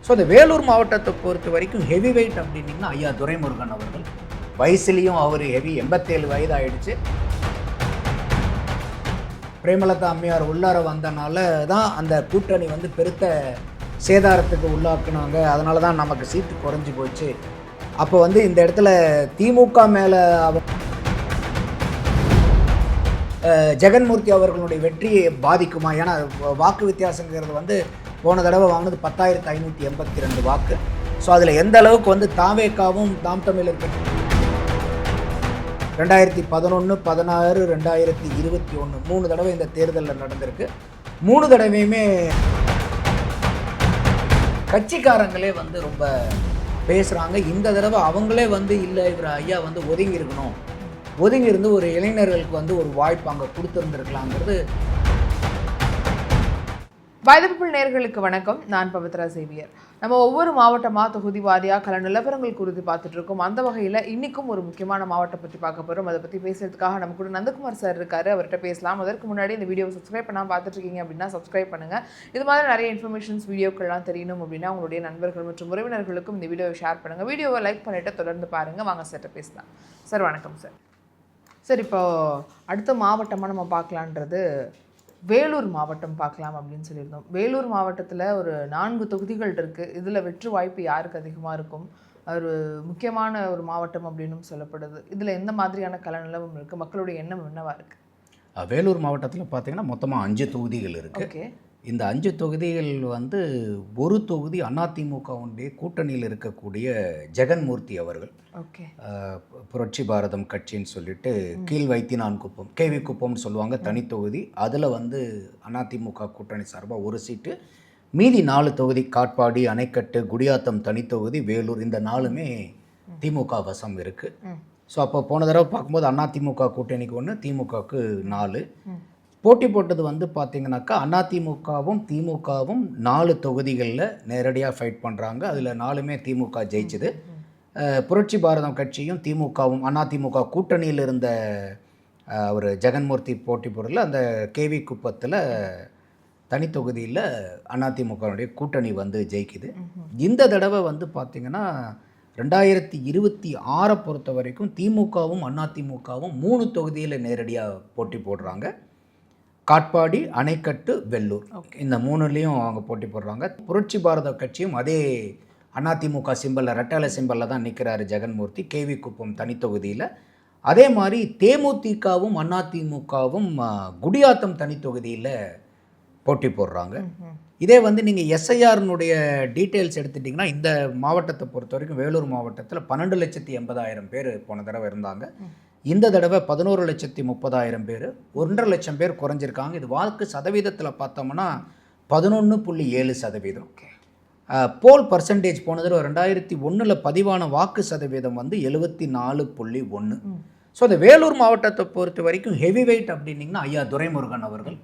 So இந்த வேலூர் மாவட்டத்தை பொறுத்த வரைக்கும் ஹெவி வெயிட் அப்படின்னிங்கன்னா ஐயா துரைமுருகன் அவர்கள். வயசுலேயும் அவர் ஹெவி, 87 வயது ஆயிடுச்சு. பிரேமலதா அம்மையார் உள்ளார வந்தனால தான் அந்த கூட்டணி வந்து பெருத்த சேதாரத்துக்கு உள்ளாக்குனாங்க. அதனால தான் நமக்கு சீட்டு குறைஞ்சி போச்சு. அப்போ வந்து இந்த இடத்துல திமுக மேலே ஜெகன்மூர்த்தி அவர்களுடைய வெற்றியை பாதிக்குமா? ஏன்னா வாக்கு வித்தியாசங்கிறது வந்து போன தடவை வாங்கினது 10,582 வாக்கு. ஸோ அதில் எந்த அளவுக்கு வந்து தாவேக்காவும் நாம் தமிழர் 2011, 16, 2021 3 தடவை இந்த தேர்தலில் நடந்திருக்கு. 3 தடவையுமே கட்சிக்காரங்களே வந்து ரொம்ப பேசுகிறாங்க. இந்த தடவை அவங்களே வந்து இல்லை, இவர் ஐயா வந்து ஒதுங்கி இருக்கணும், ஒதுங்கி இருந்து ஒரு இளைஞர்களுக்கு வந்து ஒரு வாய்ப்பு அங்கே கொடுத்துருந்துருக்கலாங்கிறது. வைதபிள் நேயர்களுக்கு வணக்கம். நான் பவித்ரா சேவியர். நம்ம ஒவ்வொரு மாவட்டமாக தொகுதி வாரியாக கள நிலவரங்கள் குறித்து பார்த்துட்டு இருக்கோம். அந்த வகையில் இன்றைக்கும் ஒரு முக்கியமான மாவட்டம் பற்றி பார்க்க போகிறோம். அதை பற்றி பேசுறதுக்காக நம்ம கூட நந்தகுமார் சார் இருக்காரு. அவர்கிட்ட பேசலாம். அதற்கு முன்னாடி இந்த வீடியோவை சப்ஸ்கிரைப் பண்ணாமல் பார்த்துட்டு இருக்கீங்க அப்படின்னா சப்ஸ்கிரைப் பண்ணுங்கள். இது மாதிரி நிறைய இன்ஃபர்மேஷன்ஸ் வீடியோக்கள்லாம் தெரியணும் அப்படின்னா உங்களுடைய நண்பர்கள் மற்றும் உறவினர்களுக்கும் இந்த வீடியோவை ஷேர் பண்ணுங்கள். வீடியோவை லைக் பண்ணிவிட்டு தொடர்ந்து பாருங்கள். வாங்க சார்கிட்ட பேசலாம். சார் வணக்கம் சார். சார் இப்போ அடுத்த மாவட்டமாக நம்ம பார்க்கலான்றது வேலூர் மாவட்டம் பார்க்கலாம் அப்படின்னு சொல்லியிருந்தோம். வேலூர் மாவட்டத்தில் ஒரு 4 தொகுதிகள் இருக்குது. இதில் வெற்றி வாய்ப்பு யாருக்கு அதிகமாக இருக்கும்? ஒரு முக்கியமான ஒரு மாவட்டம் அப்படின்னு சொல்லப்படுது. இதில் எந்த மாதிரியான கள நிலவரம் இருக்குது? மக்களுடைய எண்ணம் என்னவாக இருக்குது? வேலூர் மாவட்டத்தில் பார்த்தீங்கன்னா மொத்தமாக 5 தொகுதிகள் இருக்குது. ஓகே. இந்த 5 தொகுதிகள் வந்து ஒரு தொகுதி அதிமுகவுடைய கூட்டணியில் இருக்கக்கூடிய ஜெகன்மூர்த்தி அவர்கள், ஓகே, புரட்சி பாரதம் கட்சின்னு சொல்லிட்டு கீழ் வைத்தினான்குப்பம், கேவி குப்பம்னு சொல்லுவாங்க, தனி தொகுதி. அதில் வந்து அதிமுக கூட்டணி சார்பாக ஒரு சீட்டு, மீதி 4 தொகுதி காட்பாடி, அணைக்கட்டு, குடியாத்தம் தனி தொகுதி, வேலூர், இந்த 4மே திமுக வசம் இருக்குது. ஸோ அப்போ போன தடவை பார்க்கும்போது அதிமுக கூட்டணிக்கு 1, திமுகவுக்கு 4. போட்டி போட்டது வந்து பார்த்திங்கனாக்கா அதிமுகவும் திமுகவும் 4 தொகுதிகளில் நேரடியாக ஃபைட் பண்ணுறாங்க. அதில் 4மே திமுக ஜெயிச்சுது. புரட்சி பாரதம் கட்சியும் திமுகவும் அதிமுக கூட்டணியில் இருந்த ஒரு ஜெகன்மூர்த்தி போட்டி போடல. அந்த கேவி குப்பத்தில் தனி தொகுதியில் அதிமுகவுடைய கூட்டணி வந்து ஜெயிக்குது. இந்த தடவை வந்து பார்த்திங்கன்னா 2026 பொறுத்த வரைக்கும் திமுகவும் அதிமுகவும் 3 தொகுதியில் நேரடியாக போட்டி போடுறாங்க. காட்பாடி, அணைக்கட்டு, வெள்ளூர், இந்த 3லேயும் அவங்க போட்டி போடுறாங்க. புரட்சி பாரத கட்சியும் அதே அதிமுக சிம்பலில், ரெட்டலை சிம்பலில் தான் நிற்கிறாரு ஜெகன்மூர்த்தி, கேவி குப்பம் தனி தொகுதியில். அதே மாதிரி தேமுதிகவும் அதிமுகவும் குடியாத்தம் தனி தொகுதியில் போட்டி போடுறாங்க. இதே வந்து நீங்கள் எஸ்ஐஆர்னுடைய டீட்டெயில்ஸ் எடுத்துட்டிங்கன்னா இந்த மாவட்டத்தை பொறுத்த வரைக்கும் வேலூர் மாவட்டத்தில் 12,80,000 பேர் போன தடவை இருந்தாங்க. இந்த தடவை 11,30,000 பேர், 1.5 லட்சம் பேர் குறைஞ்சிருக்காங்க. இது வாக்கு சதவீதத்தில் பார்த்தோம்னா 11.7%. போல் பர்சன்டேஜ் போன தடவை 2001 பதிவான வாக்கு சதவீதம் வந்து 74.1. ஸோ இந்த வேலூர் மாவட்டத்தை பொறுத்த வரைக்கும் ஹெவி வெயிட் அப்படின்னிங்கன்னா ஐயா துரைமுருகன் அவர்கள்.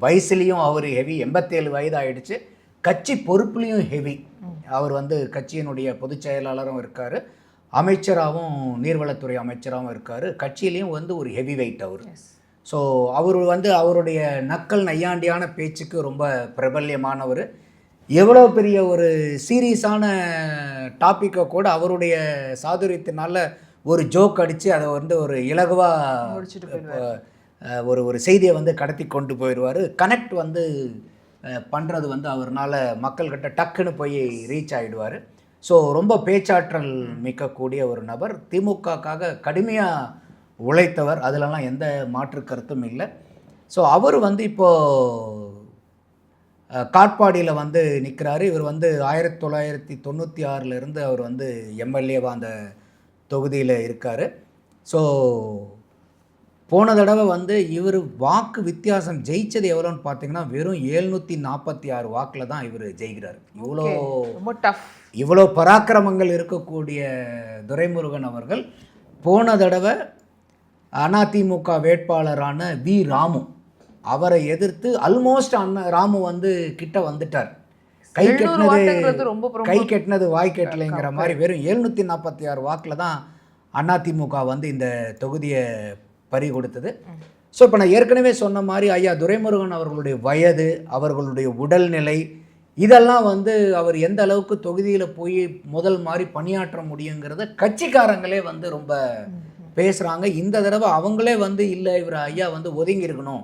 வயசுலேயும் அவர் ஹெவி, 87 வயது ஆயிடுச்சு. கட்சி பொறுப்புலேயும் ஹெவி. அவர் வந்து கட்சியினுடைய பொதுச் செயலாளரும் இருக்கார், அமைச்சராகவும் நீர்வளத்துறை அமைச்சராகவும் இருக்கார். கட்சியிலையும் வந்து ஒரு ஹெவி வெயிட் அவர். ஸோ அவர் வந்து அவருடைய நக்கல் நையாண்டியான பேச்சுக்கு ரொம்ப பிரபல்யமானவர். எவ்வளோ பெரிய ஒரு சீரியஸான டாப்பிக்கை கூட அவருடைய சாதுரியத்தினால ஒரு ஜோக் அடித்து அதை வந்து ஒரு இலகுவாக ஒரு செய்தியை வந்து கடத்தி கொண்டு போயிடுவார். கனெக்ட் வந்து பண்ணுறது வந்து அவர்னால மக்கள்கிட்ட டக்குன்னு போய் ரீச் ஆகிடுவார். ஸோ ரொம்ப பேச்சாற்றல் மிக்கக்கூடிய ஒரு நபர். திமுகக்காக கடுமையாக உழைத்தவர், அதிலெல்லாம் எந்த மாற்று கருத்தும் இல்லை. ஸோ அவர் வந்து இப்போது காட்பாடியில் வந்து நிற்கிறாரு. இவர் வந்து 1996 அவர் வந்து எம்எல்ஏவாக அந்த தொகுதியில் இருக்கார். ஸோ போன தடவை வந்து இவர் வாக்கு வித்தியாசம் ஜெயிச்சது எவ்வளோன்னு பார்த்தீங்கன்னா வெறும் 746 வாக்கில் தான் இவர் ஜெயிக்கிறார். இவ்வளோ பராக்கிரமங்கள் இருக்கக்கூடிய துரைமுருகன் அவர்கள் போன தடவை அதிமுக வேட்பாளரான வி ராமு அவரை எதிர்த்து ஆல்மோஸ்ட் ராமு வந்து கிட்ட வந்துட்டார். கை கெட்டினது வாய் கெட்டலைங்கிற மாதிரி வெறும் 746 வாக்கில் தான் அதிமுக வந்து இந்த தொகுதியை பறி கொடுத்தது. ஸோ இப்போ நான் ஏற்கனவே சொன்ன மாதிரி ஐயா துரைமுருகன் அவர்களுடைய வயது, அவர்களுடைய உடல்நிலை, இதெல்லாம் வந்து அவர் எந்த அளவுக்கு தொகுதியில் போய் முதல் மாதிரி பணியாற்ற முடியுங்கிறத கட்சிக்காரங்களே வந்து ரொம்ப பேசுகிறாங்க. இந்த தடவை அவங்களே வந்து இல்லை இவர் ஐயா வந்து ஒதுங்கி இருக்கணும்,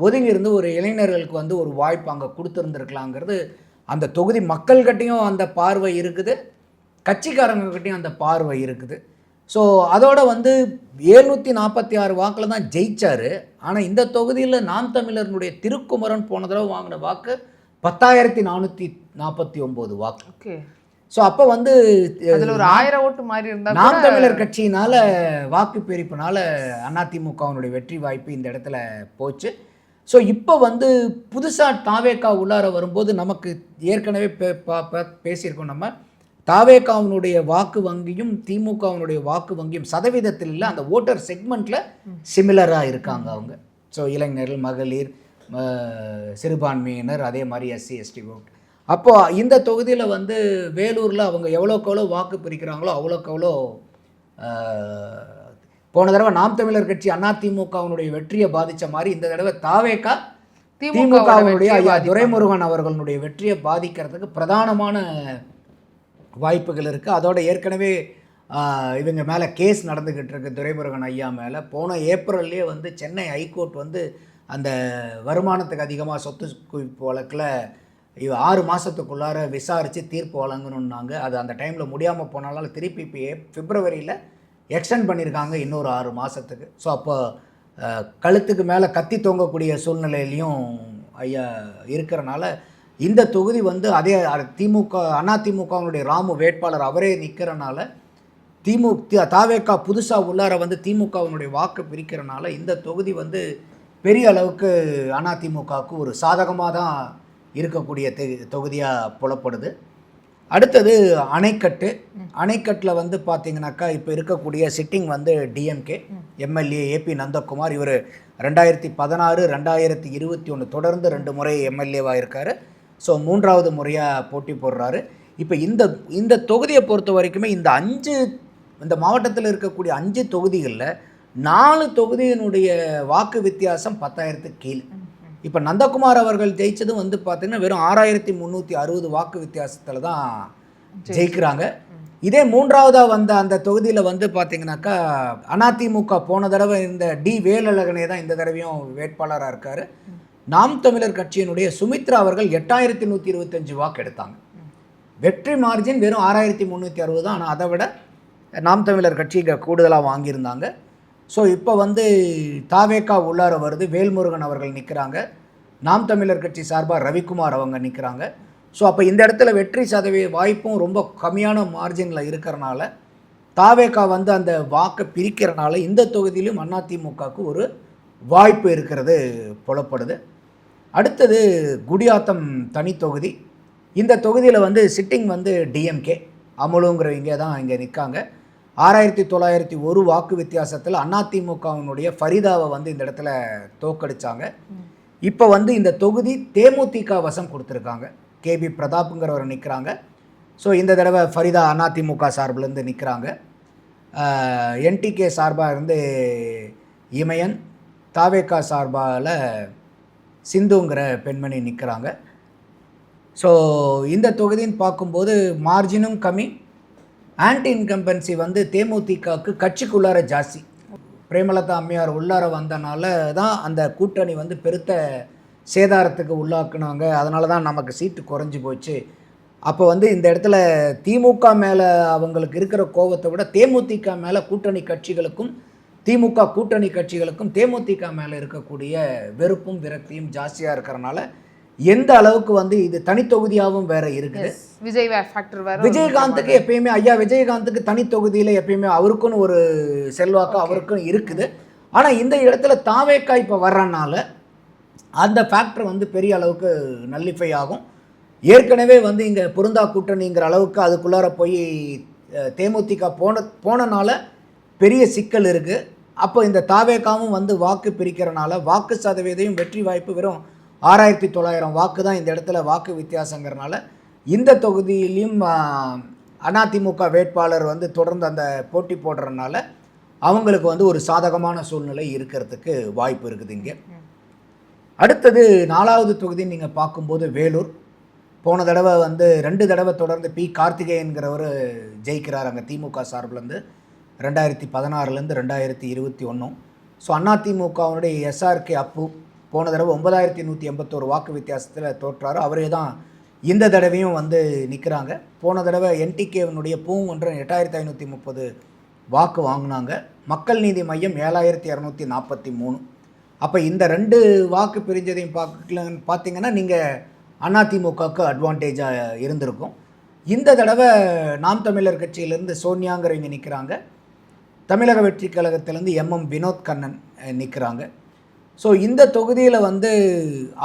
ஒதுங்கி இருந்து ஒரு இளைஞர்களுக்கு வந்து ஒரு வாய்ப்பு அங்கே கொடுத்துருந்துருக்கலாங்கிறது அந்த தொகுதி மக்கள்கிட்டையும் அந்த பார்வை இருக்குது, கட்சிக்காரங்கக்கிட்டையும் அந்த பார்வை இருக்குது. ஸோ அதோட வந்து 746 வாக்கில் தான் ஜெயிச்சார். ஆனால் இந்த தொகுதியில் நாம் தமிழர்களுடைய திருக்குமரன் போன தடவை வாங்கின வாக்கு 10,449 வாக்கு. ஓகே. ஸோ அப்போ வந்து அதில் ஒரு 1000 ஓட்டு மாதிரி இருந்தால் நாம் தமிழர் கட்சியினால வாக்கு பெருப்பினால அதிமுகவினுடைய வெற்றி வாய்ப்பு இந்த இடத்துல போச்சு. ஸோ இப்போ வந்து புதுசாக தாவேகா உள்ளார வரும்போது நமக்கு ஏற்கனவே பேசியிருக்கோம், நம்ம தாவேகாவினுடைய வாக்கு வங்கியும் திமுகவினுடைய வாக்கு வங்கியும் சதவீதத்தில் இல்லை, அந்த ஓட்டர் செக்மெண்ட்டில் சிமிலராக இருக்காங்க அவங்க. ஸோ இளைஞர்கள், மகளிர், சிறுபான்மையினர், அதே மாதிரி எஸ்சி எஸ்டி ஓட். அப்போது இந்த தொகுதியில் வந்து வேலூரில் அவங்க எவ்வளோக்கு எவ்வளோ வாக்கு பிரிக்கிறாங்களோ அவ்வளோக்கு எவ்வளோ போன தடவை நாம் தமிழர் கட்சி அதிமுகவினுடைய வெற்றியை பாதித்த மாதிரி இந்த தடவை தாவேகா திமுகவினுடைய ஐயா துரைமுருகன் அவர்களுடைய வெற்றியை பாதிக்கிறதுக்கு பிரதானமான வாய்ப்புகள் இருக்குது. அதோட ஏற்கனவே இவங்க மேலே கேஸ் நடந்துக்கிட்டு இருக்கு, துரைமுருகன் ஐயா மேலே. போன ஏப்ரல்லே வந்து சென்னை ஹைகோர்ட் வந்து அந்த வருமானத்துக்கு அதிகமாக சொத்து குவிப்பு வழக்கில் 6 மாதத்துக்குள்ளார விசாரித்து தீர்ப்பு வழங்கணுன்னாங்க. அது அந்த டைமில் முடியாமல் போனாலும் திருப்பி இப்போ பிப்ரவரியில் எக்ஸ்டெண்ட் பண்ணியிருக்காங்க இன்னொரு 6 மாதத்துக்கு. ஸோ அப்போ கழுத்துக்கு மேலே கத்தி தொங்கக்கூடிய சூழ்நிலையிலையும் ஐயா இருக்கிறனால இந்த தொகுதி வந்து அதே அதிமுகவினுடைய ராமு வேட்பாளர் அவரே நிற்கிறனால தாவேகா புதுசாக உள்ளார வந்து திமுகவினுடைய வாக்கு பிரிக்கிறனால இந்த தொகுதி வந்து பெரிய அளவுக்கு அதிமுகவுக்கு ஒரு சாதகமாக தான் இருக்கக்கூடிய தொகுதியாக புலப்படுது. அடுத்தது அணைக்கட்டில் வந்து பார்த்திங்கனாக்கா இப்போ இருக்கக்கூடிய சிட்டிங் வந்து டிஎம்கே எம்எல்ஏ ஏபி நந்தகுமார். இவர் 2016, 2021 தொடர்ந்து 2 முறை எம்எல்ஏவாக இருக்கார். ஸோ 3வது முறையாக போட்டி போடுறாரு. இப்போ இந்த தொகுதியை பொறுத்த வரைக்குமே இந்த மாவட்டத்தில் இருக்கக்கூடிய 5 தொகுதிகளில் 4 தொகுதியினுடைய வாக்கு வித்தியாசம் 10,000க்கு கீழே. இப்போ நந்தகுமார் அவர்கள் ஜெயிச்சதும் வந்து பார்த்திங்கன்னா வெறும் 6,360 வாக்கு வித்தியாசத்தில் தான் ஜெயிக்கிறாங்க. இதே 3வதாக வந்த அந்த தொகுதியில் வந்து பார்த்திங்கனாக்கா அதிமுக போன தடவை இந்த வேலழகனே தான் இந்த தடவையும் வேட்பாளராக இருக்கார். நாம் தமிழர் கட்சியினுடைய சுமித்ரா அவர்கள் 8,125 வாக்கு எடுத்தாங்க. வெற்றி மார்ஜின் வெறும் 6,360 தான். ஆனால் அதை விட நாம் தமிழர் கட்சி கூடுதலாக வாங்கியிருந்தாங்க. ஸோ இப்போ வந்து தாவேகா உள்ளார வருது, வேல்முருகன் அவர்கள் நிற்கிறாங்க, நாம் தமிழர் கட்சி சார்பாக ரவிக்குமார் அவங்க நிற்கிறாங்க. ஸோ அப்போ இந்த இடத்துல வெற்றி சதவீத வாய்ப்பும் ரொம்ப கம்மியான மார்ஜினில் இருக்கிறனால தாவேகா வந்து அந்த வாக்கை பிரிக்கிறனால இந்த தொகுதியிலும் அதிமுகவுக்கு ஒரு வாய்ப்பு இருக்கிறது புலப்படுது. அடுத்தது குடியாத்தம் தனி தொகுதி. இந்த தொகுதியில் வந்து சிட்டிங் வந்து டிஎம்கே அமுலுங்கிறவங்க தான் இங்கே நிற்காங்க. 6,901 வாக்கு வித்தியாசத்தில் அதிமுகவினுடைய ஃபரிதாவை வந்து இந்த இடத்துல தோக்கடிச்சாங்க. இப்போ வந்து இந்த தொகுதி தேமுதிக வசம் கொடுத்துருக்காங்க. கேபி பிரதாப்புங்கிறவர் நிற்கிறாங்க. ஸோ இந்த தடவை ஃபரிதா அதிமுக சார்பிலேருந்து நிற்கிறாங்க. என்டிகே சார்பாக இருந்து இமயன், தாவேகா சார்பால் சிந்துங்கிற பெண்மணி நிற்கிறாங்க. ஸோ இந்த தொகுதின்னு பார்க்கும்போது மார்ஜினும் கம்மி, ஆன்டி இன்கம்பன்சி வந்து தேமுதிகவுக்கு கட்சிக்குள்ளார ஜாஸ்தி. பிரேமலதா அம்மையார் உள்ளார வந்தனால தான் அந்த கூட்டணி வந்து பெருத்த சேதாரத்துக்கு உள்ளாக்குனாங்க. அதனால தான் நமக்கு சீட்டு குறைஞ்சி போச்சு. அப்போ வந்து இந்த இடத்துல திமுக மேலே அவங்களுக்கு இருக்கிற கோபத்தை விட தேமுதிக மேலே கூட்டணி கட்சிகளுக்கும் திமுக கூட்டணி கட்சிகளுக்கும் தேமுதிக மேலே இருக்கக்கூடிய வெறுப்பும் விரக்தியும் ஜாஸ்தியாக இருக்கிறனால எந்த அளவுக்கு வந்து இது தனித்தொகுதியாகவும் வேற இருக்குது. விஜயகாந்துக்கு எப்பயுமே விஜயகாந்துக்கு தனி தொகுதியில் எப்பயுமே அவருக்குன்னு ஒரு செல்வாக்கு அவருக்கும் இருக்குது. ஆனால் இந்த இடத்துல தாவேக்கா இப்போ வர்றனால அந்த ஃபேக்டர் வந்து பெரிய அளவுக்கு நல்லிஃபை ஆகும். ஏற்கனவே வந்து இங்கே பொருந்தா கூட்டணிங்கிற அளவுக்கு அதுக்குள்ளார போய் தேமுதிக போனனால பெரிய சிக்கல் இருக்குது. அப்போ இந்த தாவேக்காவும் வந்து வாக்கு பிரிக்கிறனால வாக்கு சதவீதம் வெற்றி வாய்ப்பு வெறும் 6,900 வாக்கு தான் இந்த இடத்துல வாக்கு வித்தியாசங்கிறனால இந்த தொகுதியிலையும் அதிமுக வேட்பாளர் வந்து தொடர்ந்து அந்த போட்டி போடுறதுனால அவங்களுக்கு வந்து ஒரு சாதகமான சூழ்நிலை இருக்கிறதுக்கு வாய்ப்பு இருக்குது இங்கே. அடுத்தது 4வது தொகுதி நீங்கள் பார்க்கும்போது போன தடவை வந்து 2 தடவை தொடர்ந்து பி கார்த்திகேயன்கிறவர் ஜெயிக்கிறார் அங்கே திமுக சார்பிலேருந்து 2016லேருந்து 2021. ஸோ அதிமுகவினுடைய எஸ்ஆர்கே அப்பு போன தடவை 9181 வாக்கு வித்தியாசத்தில் தோற்றார். அவரே தான் இந்த தடவையும் வந்து நிற்கிறாங்க. போன தடவை என்டிகேவினுடைய பூங்குன்றன் 8530 வாக்கு வாங்கினாங்க. மக்கள் நீதி மையம் 7243. அப்போ இந்த 2 வாக்கு பிரிஞ்சதையும் பார்த்தீங்கன்னா நீங்கள் அதிமுகவுக்கு அட்வான்டேஜாக இருந்திருக்கும். இந்த தடவை நாம் தமிழர் கட்சியிலேருந்து சோனியாங்கிறவங்க நிற்கிறாங்க. தமிழக வெற்றி கழகத்திலேருந்து MM வினோத் கண்ணன் நிற்கிறாங்க. ஸோ இந்த தொகுதியில் வந்து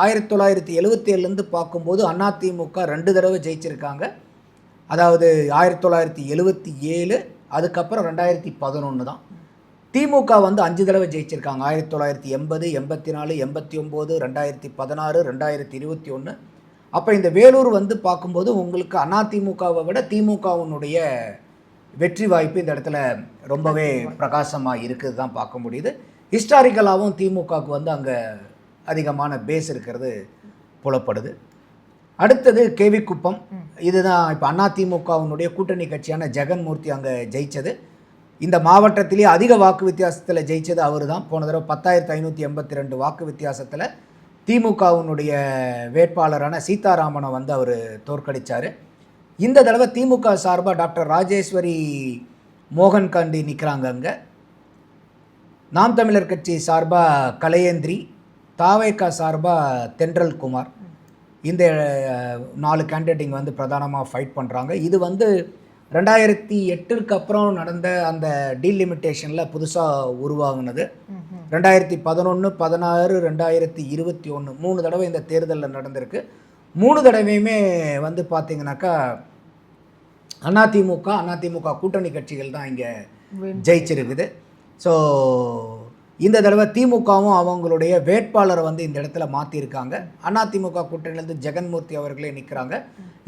1977லேருந்து பார்க்கும்போது அதிமுக 2 தடவை ஜெயிச்சிருக்காங்க. அதாவது 1977, அதுக்கப்புறம் 2011 தான். திமுக வந்து 5 தடவை ஜெயிச்சிருக்காங்க. 1980, 84, 89, 2016, 2021. அப்போ இந்த வேலூர் வந்து பார்க்கும்போது உங்களுக்கு அதிமுகவை விட திமுகவினுடைய வெற்றி வாய்ப்பு இந்த இடத்துல ரொம்பவே பிரகாசமாக இருக்குது தான் பார்க்க முடியுது. ஹிஸ்டாரிக்கலாகவும் திமுகவுக்கு வந்து அங்கே அதிகமான பேஸ் இருக்கிறது புலப்படுது. அடுத்தது கேவி குப்பம். இதுதான் இப்போ அதிமுகவினுடைய கூட்டணி கட்சியான ஜெகன்மூர்த்தி அங்கே ஜெயித்தது. இந்த மாவட்டத்திலே அதிக வாக்கு வித்தியாசத்தில் ஜெயித்தது அவர் தான். போன தடவை 10,582 வாக்கு வித்தியாசத்தில் திமுகவினுடைய வேட்பாளரான சீதாராமனை வந்து அவர் தோற்கடித்தார். இந்த தடவை திமுக சார்பாக டாக்டர் ராஜேஸ்வரி மோகன் காந்தி நிற்கிறாங்க அங்கே. நாம் தமிழர் கட்சி சார்பாக கலையேந்திரி, தாவேகா சார்பாக தென்றல் குமார். இந்த 4 கேண்டிடேட் இங்கே வந்து பிரதானமாக ஃபைட் பண்ணுறாங்க. இது வந்து 2008க்கு அப்புறம் நடந்த அந்த டீலிமிட்டேஷனில் புதுசாக உருவாகுனது. 2011, 16, 2021 3 தடவை இந்த தேர்தலில் நடந்திருக்கு. 3 தடவையுமே வந்து பார்த்திங்கனாக்கா அதிமுக கூட்டணி கட்சிகள் தான் இங்கே ஜெயிச்சிருக்குது. ஸோ இந்த தடவை திமுகவும் அவங்களுடைய வேட்பாளரை வந்து இந்த இடத்துல மாற்றிருக்காங்க. அதிமுக கூட்டணியிலேருந்து ஜெகன்மூர்த்தி அவர்களே நிற்கிறாங்க.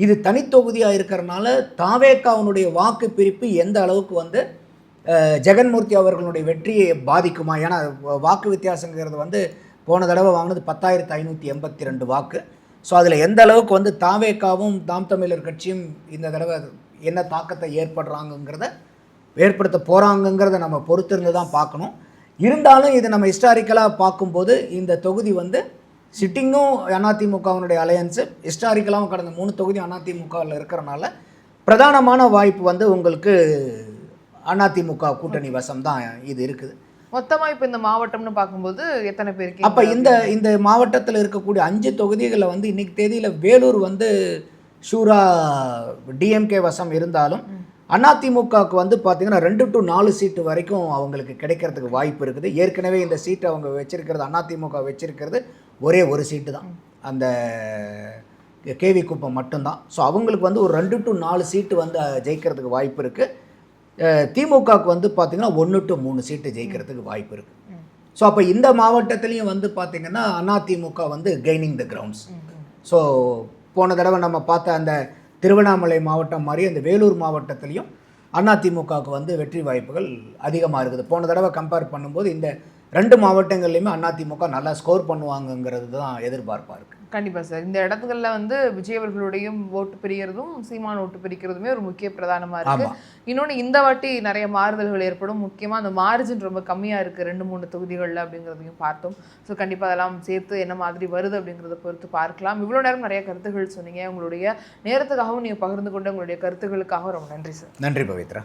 இது தனித்தொகுதியாக இருக்கிறனால தாவேக்காவுடைய வாக்கு பிரிப்பு எந்த அளவுக்கு வந்து ஜெகன்மூர்த்தி அவர்களுடைய வெற்றியை பாதிக்குமா? ஏன்னா வாக்கு வித்தியாசங்கிறது வந்து போன தடவை வாங்கினது 10,582 வாக்கு. ஸோ அதில் எந்த அளவுக்கு வந்து தாவேக்காவும் நாம் தமிழர் கட்சியும் இந்த தடவை என்ன தாக்கத்தை ஏற்படுத்த போகிறாங்கங்கிறத நம்ம பொறுத்திருந்து தான் பார்க்கணும். இருந்தாலும் இது நம்ம ஹிஸ்டாரிக்கலாக பார்க்கும்போது இந்த தொகுதி வந்து சிட்டிங்கும் அதிமுகவினுடைய அலையன்ஸு, ஹிஸ்டாரிக்கலாகவும் கடந்த 3 தொகுதி அதிமுகவில் இருக்கிறனால பிரதானமான வாய்ப்பு வந்து உங்களுக்கு அதிமுக கூட்டணி வசம் தான் இது இருக்குது. மொத்தமாக இப்போ இந்த மாவட்டம்னு பார்க்கும்போது எத்தனை பேருக்கு? அப்போ இந்த மாவட்டத்தில் இருக்கக்கூடிய 5 தொகுதிகளில் வந்து இன்றைக்கி தேதியில் வேலூர் வந்து ஷூரா டிஎம்கே வசம் இருந்தாலும் அதிமுகவுக்கு வந்து பார்த்திங்கன்னா 2 to 4 சீட்டு வரைக்கும் அவங்களுக்கு கிடைக்கிறதுக்கு வாய்ப்பு இருக்குது. ஏற்கனவே இந்த சீட்டை அவங்க வச்சிருக்கிறது, அதிமுக வச்சிருக்கிறது ஒரே ஒரு சீட்டு தான், அந்த கேவி குப்பம் மட்டும்தான். ஸோ அவங்களுக்கு வந்து ஒரு 2 to 4 சீட்டு வந்து ஜெயிக்கிறதுக்கு வாய்ப்பு இருக்குது. திமுகவுக்கு வந்து பார்த்திங்கன்னா 1 to 3 சீட்டு ஜெயிக்கிறதுக்கு வாய்ப்பு இருக்குது. ஸோ அப்போ இந்த மாவட்டத்துலேயும் வந்து பார்த்திங்கன்னா அதிமுக வந்து கெய்னிங் த கிரவுண்ட்ஸ். ஸோ போன தடவை நம்ம பார்த்த அந்த திருவண்ணாமலை மாவட்டம் மாதிரி அந்த வேலூர் மாவட்டத்திலையும் அதிமுகவுக்கு வந்து வெற்றி வாய்ப்புகள் அதிகமாக இருக்குது. போன தடவை கம்பேர் பண்ணும்போது இந்த 2 மாவட்டங்கள்லையுமே அதிமுக நல்லா ஸ்கோர் பண்ணுவாங்கங்கிறது தான் எதிர்பார்ப்பாக இருக்குது. கண்டிப்பாக சார். இந்த இடத்துகளில் வந்து விஜய் அவர்களுடையும் ஓட்டு பிரிக்கிறதும் சீமான் ஓட்டு பிரிக்கிறதுமே ஒரு முக்கிய பிரதானமாக இருக்குது. இன்னொன்று இந்த வாட்டி நிறைய மாறுதல்கள் ஏற்படும். முக்கியமாக அந்த மார்ஜின் ரொம்ப கம்மியாக இருக்குது 2-3 தொகுதிகளில் அப்படிங்கிறதையும் பார்த்தோம். ஸோ கண்டிப்பாக அதெல்லாம் சேர்த்து என்ன மாதிரி வருது அப்படிங்கிறத பொறுத்து பார்க்கலாம். இவ்வளோ நேரம் நிறைய கருத்துக்கள் சொன்னீங்க. உங்களுடைய நேரத்துக்காகவும் நீங்கள் பகிர்ந்து கொண்ட உங்களுடைய கருத்துக்களுக்காகவும் ரொம்ப நன்றி சார். நன்றி பவித்ரா.